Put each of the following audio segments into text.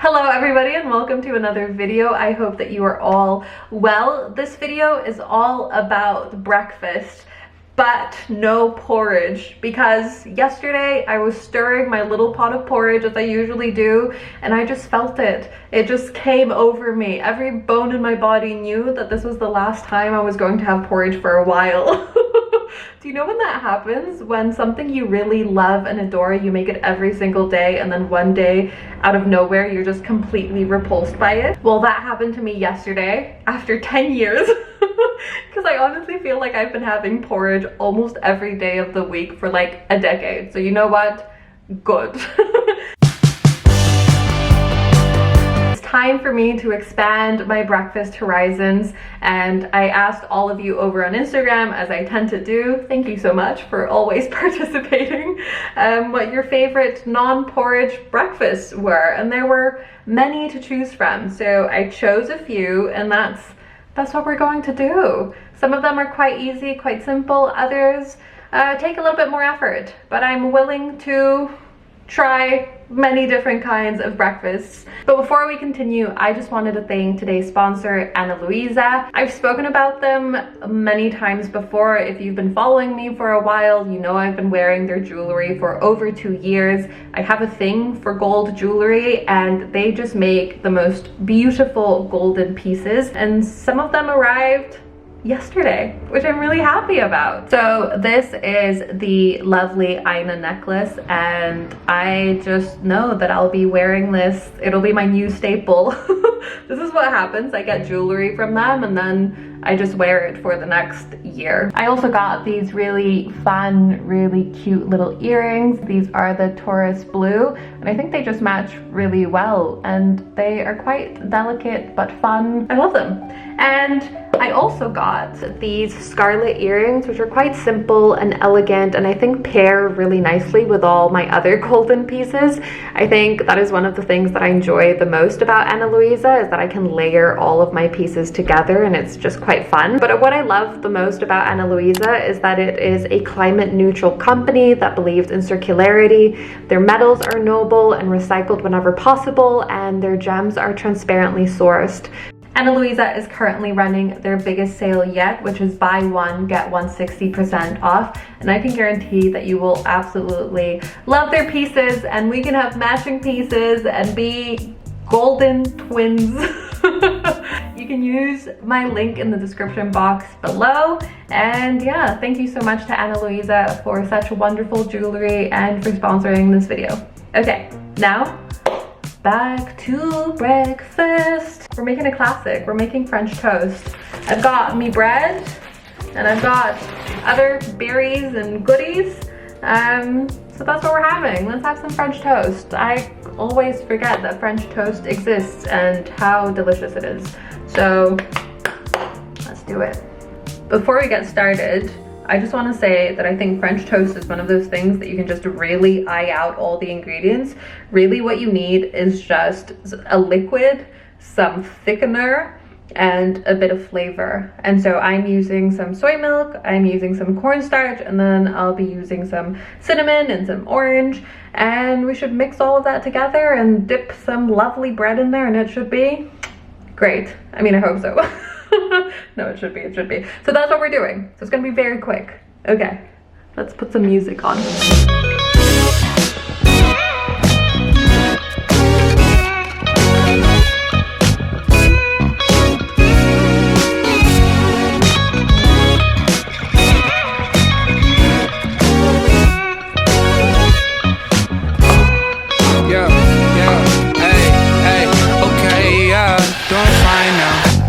Hello everybody and welcome to another video. I hope that you are all well. This video is all about breakfast, but no porridge, because yesterday I was stirring my little pot of porridge as I usually do, and I just felt it. It just came over me. Every bone in my body knew that this was the last time I was going to have porridge for a while. Do you know when that happens? When something you really love and adore, you make it every single day, and then one day out of nowhere you're just completely repulsed by it? Well, that happened to me yesterday after 10 years. Because I honestly feel like I've been having porridge almost every day of the week for like a decade. So you know what? Good. Time for me to expand my breakfast horizons, and I asked all of you over on Instagram, as I tend to do, thank you so much for always participating, what your favorite non-porridge breakfasts were, and there were many to choose from. So I chose a few, and that's what we're going to do. Some of them are quite easy, quite simple. Others take a little bit more effort, but I'm willing to try many different kinds of breakfasts. But before we continue, I just wanted to thank today's sponsor, Ana Luisa. I've spoken about them many times before. If you've been following me for a while, you know I've been wearing their jewelry for over 2 years. I have a thing for gold jewelry, and they just make the most beautiful golden pieces, and some of them arrived yesterday, which I'm really happy about. So this is the lovely Ana necklace, and I just know that I'll be wearing this. It'll be my new staple. This is what happens. I get jewelry from them and then I just wear it for the next year. I also got these really fun, really cute little earrings. These are the Taurus blue, and I think they just match really well, and they are quite delicate but fun. I love them. And I also got these scarlet earrings, which are quite simple and elegant, and I think pair really nicely with all my other golden pieces. I think that is one of the things that I enjoy the most about Ana Luisa, is that I can layer all of my pieces together, and it's just quite fun. But what I love the most about Ana Luisa is that it is a climate neutral company that believes in circularity. Their metals are noble and recycled whenever possible, and their gems are transparently sourced. Ana Luisa is currently running their biggest sale yet, which is buy one, get one 60% off. And I can guarantee that you will absolutely love their pieces, and we can have matching pieces and be golden twins. You can use my link in the description box below. And yeah, thank you so much to Ana Luisa for such wonderful jewelry and for sponsoring this video. Okay, now back to breakfast. We're making a classic. We're making French toast. I've got me bread, and I've got other berries and goodies. So that's what we're having. Let's have some French toast. I always forget that French toast exists and how delicious it is. So let's do it. Before we get started, I just want to say that I think French toast is one of those things that you can just really eye out all the ingredients. Really what you need is just a liquid, some thickener, and a bit of flavor. And so I'm using some soy milk, I'm using some cornstarch, and then I'll be using some cinnamon and some orange. And we should mix all of that together and dip some lovely bread in there, and it should be great. I mean, I hope so. No, it should be. So that's what we're doing. So it's gonna be very quick. Okay, let's put some music on.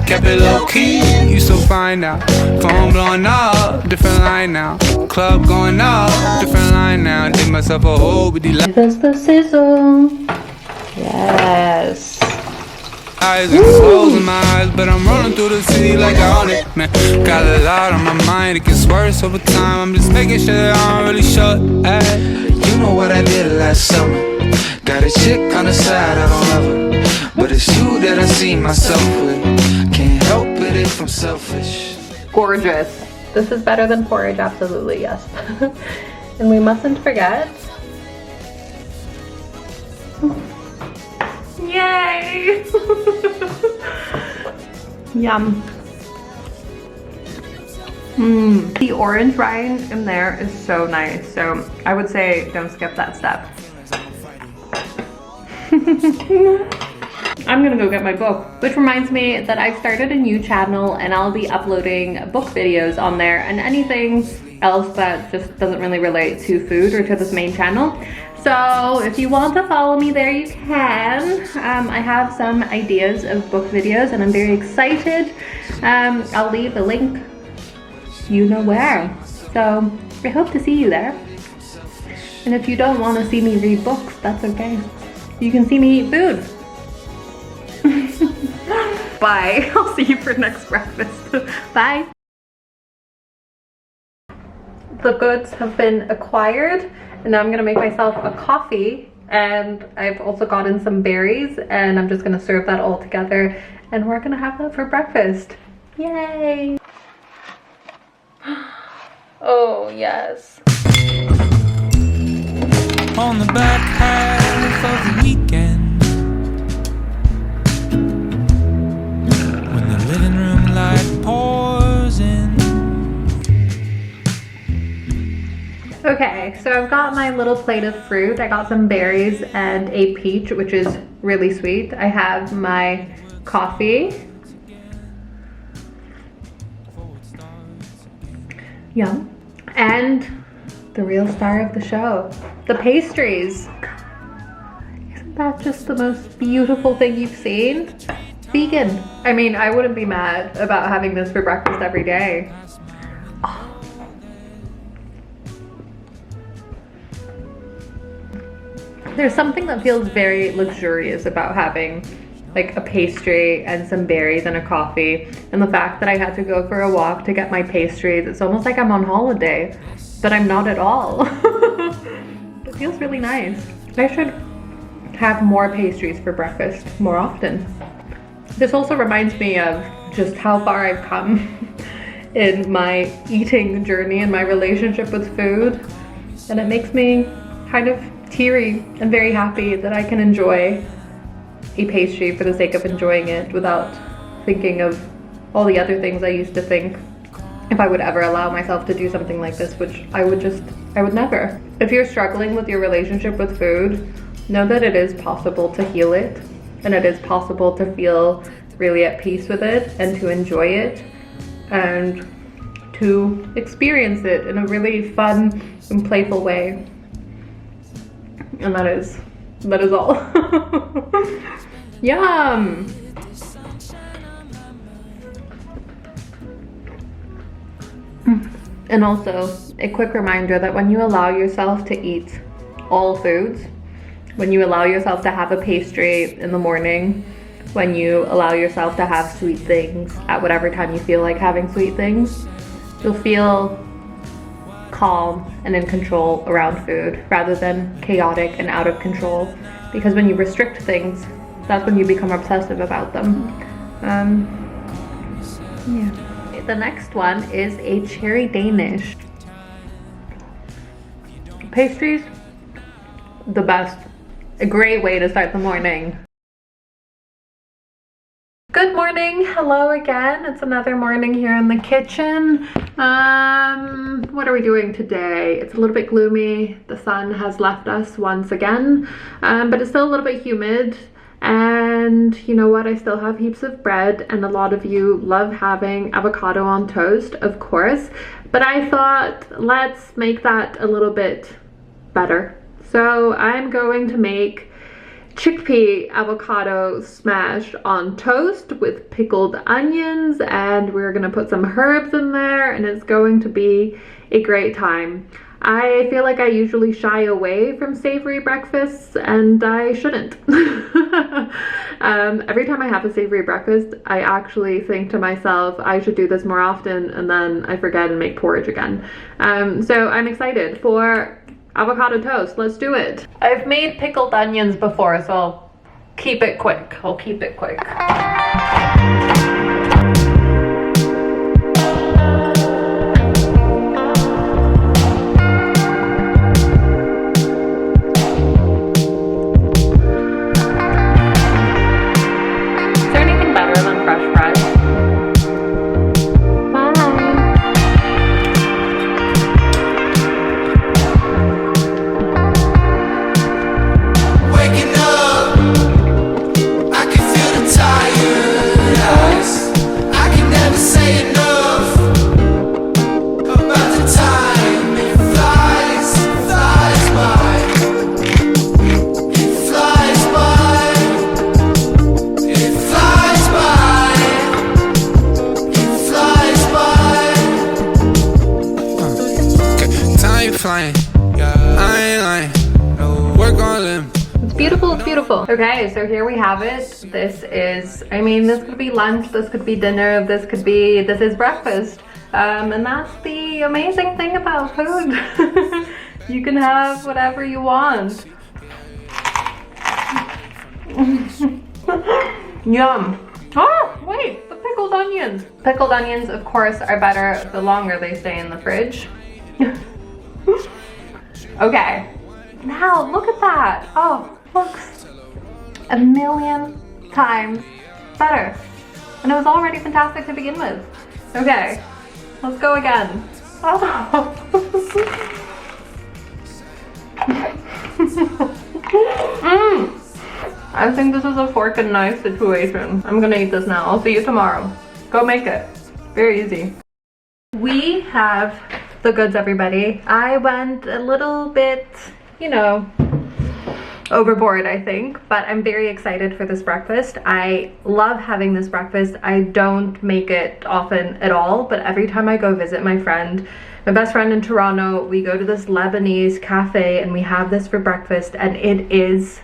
Kept it low key, you so fine now. Phone blowing up, different line now. Club going up, different line now. Dig myself a hole with the That's the sizzle. Yes. eyes and closing my eyes, but I'm rolling through the city like I own it, man. Got a lot on my mind, it gets worse over time. I'm just making sure that I don't really shut. You know what I did last summer. Got a chick on the side, I don't love her, but it's you that I see myself with. Can't help it if I'm selfish. Gorgeous. This is better than porridge, absolutely, yes. And we mustn't forget. Yay! Yay! Yum. The orange rind in there is so nice. So I would say don't skip that step. I'm gonna go get my book. Which reminds me that I've started a new channel and I'll be uploading book videos on there and anything else that just doesn't really relate to food or to this main channel. So if you want to follow me there, you can. I have some ideas of book videos and I'm very excited. I'll leave a link, you know where. So I hope to see you there. And if you don't want to see me read books, that's okay. You can see me eat food. Bye. I'll see you for next breakfast. Bye. The goods have been acquired and now I'm gonna make myself a coffee, and I've also gotten some berries and I'm just gonna serve that all together and we're gonna have that for breakfast. Yay! Oh yes. On the back half of the weekend, when the living room light pours in. Okay, so I've got my little plate of fruit. I got some berries and a peach, which is really sweet. I have my coffee. Yum. And the real star of the show, the pastries. Isn't that just the most beautiful thing you've seen? Vegan. I mean, I wouldn't be mad about having this for breakfast every day. Oh. There's something that feels very luxurious about having like a pastry and some berries and a coffee, and the fact that I had to go for a walk to get my pastries, it's almost like I'm on holiday, but I'm not at all. It feels really nice. I should have more pastries for breakfast more often. This also reminds me of just how far I've come in my eating journey and my relationship with food, and it makes me kind of teary and very happy that I can enjoy a pastry for the sake of enjoying it without thinking of all the other things I used to think if I would ever allow myself to do something like this, which I would never. If you're struggling with your relationship with food, know that it is possible to heal it, and it is possible to feel really at peace with it and to enjoy it and to experience it in a really fun and playful way. And that is all. Yum! And also, a quick reminder that when you allow yourself to eat all foods, when you allow yourself to have a pastry in the morning, when you allow yourself to have sweet things at whatever time you feel like having sweet things, you'll feel calm and in control around food rather than chaotic and out of control, because when you restrict things, that's when you become obsessive about them. Yeah. The next one is a cherry Danish. Pastries, the best. A great way to start the morning. Good morning, hello again. It's another morning here in the kitchen. What are we doing today? It's a little bit gloomy. The sun has left us once again, but it's still a little bit humid. And you know what? I still have heaps of bread, and a lot of you love having avocado on toast, of course. But I thought, let's make that a little bit better. So I'm going to make chickpea avocado smash on toast with pickled onions, and we're gonna put some herbs in there, and it's going to be a great time. I feel like I usually shy away from savory breakfasts, and I shouldn't. Every time I have a savory breakfast, I actually think to myself, I should do this more often, and then I forget and make porridge again. So I'm excited for avocado toast. Let's do it. I've made pickled onions before, so I'll keep it quick. Okay, so here we have it. This is, I mean, this could be lunch, this could be dinner, this is breakfast. And that's the amazing thing about food. You can have whatever you want. Yum. Oh, wait, the pickled onions. Pickled onions, of course, are better the longer they stay in the fridge. Okay, now look at that. Oh, looks a million times better. And it was already fantastic to begin with. Okay, let's go again. Oh. I think this is a fork and knife situation. I'm gonna eat this now. I'll see you tomorrow. Go make it. Very easy. We have the goods, everybody. I went a little bit, you know, overboard, I think, but I'm very excited for this breakfast. I love having this breakfast. I don't make it often at all, but every time I go visit my best friend in Toronto, we go to this Lebanese cafe and we have this for breakfast, and it is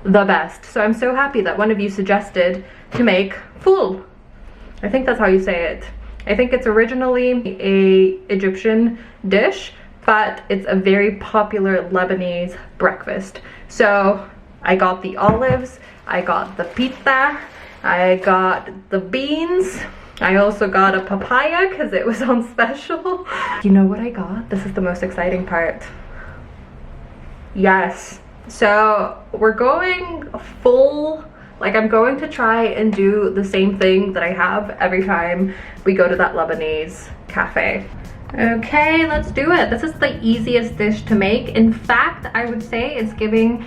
the best. So I'm so happy that one of you suggested to make fool. I think that's how you say it. I think it's originally a Egyptian dish, but it's a very popular Lebanese breakfast. So I got the olives, I got the pita, I got the beans, I also got a papaya because it was on special. You know what I got? This is the most exciting part. Yes. So we're going full, like I'm going to try and do the same thing that I have every time we go to that Lebanese cafe. Okay, let's do it. This is the easiest dish to make. In fact, I would say it's giving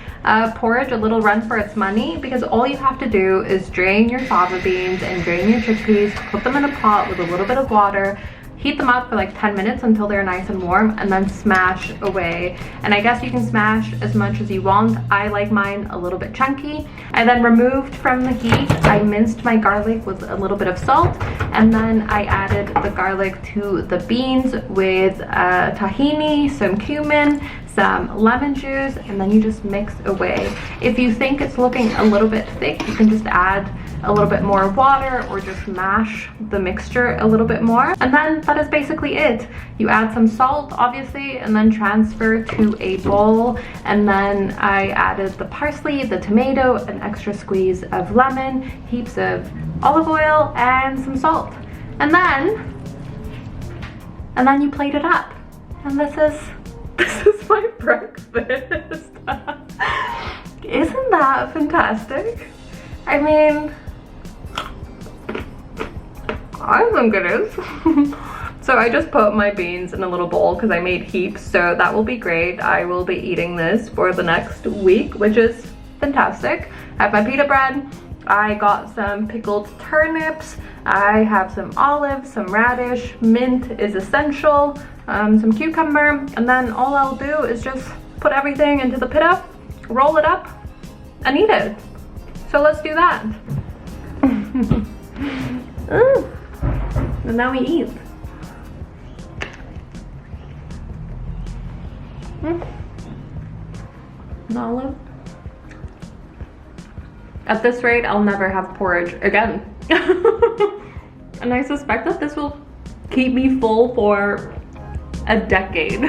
porridge a little run for its money, because all you have to do is drain your fava beans and drain your chickpeas, put them in a pot with a little bit of water, heat them up for like 10 minutes until they're nice and warm, and then smash away. And I guess you can smash as much as you want. I like mine a little bit chunky. I then removed from the heat, I minced my garlic with a little bit of salt, and then I added the garlic to the beans with tahini, some cumin, some lemon juice, and then you just mix away. If you think it's looking a little bit thick, you can just add a little bit more water or just mash the mixture a little bit more. And then that is basically it. You add some salt, obviously, and then transfer to a bowl. And then I added the parsley, the tomato, an extra squeeze of lemon, heaps of olive oil, and some salt. And then you plate it up. And this is my breakfast. Isn't that fantastic? I mean, I think it is. So I just put my beans in a little bowl because I made heaps, so that will be great. I will be eating this for the next week, which is fantastic. I have my pita bread. I got some pickled turnips. I have some olives, some radish, mint is essential, some cucumber, and then all I'll do is just put everything into the pita, roll it up, and eat it. So let's do that. And now we eat. An olive. At this rate, I'll never have porridge again. And I suspect that this will keep me full for a decade.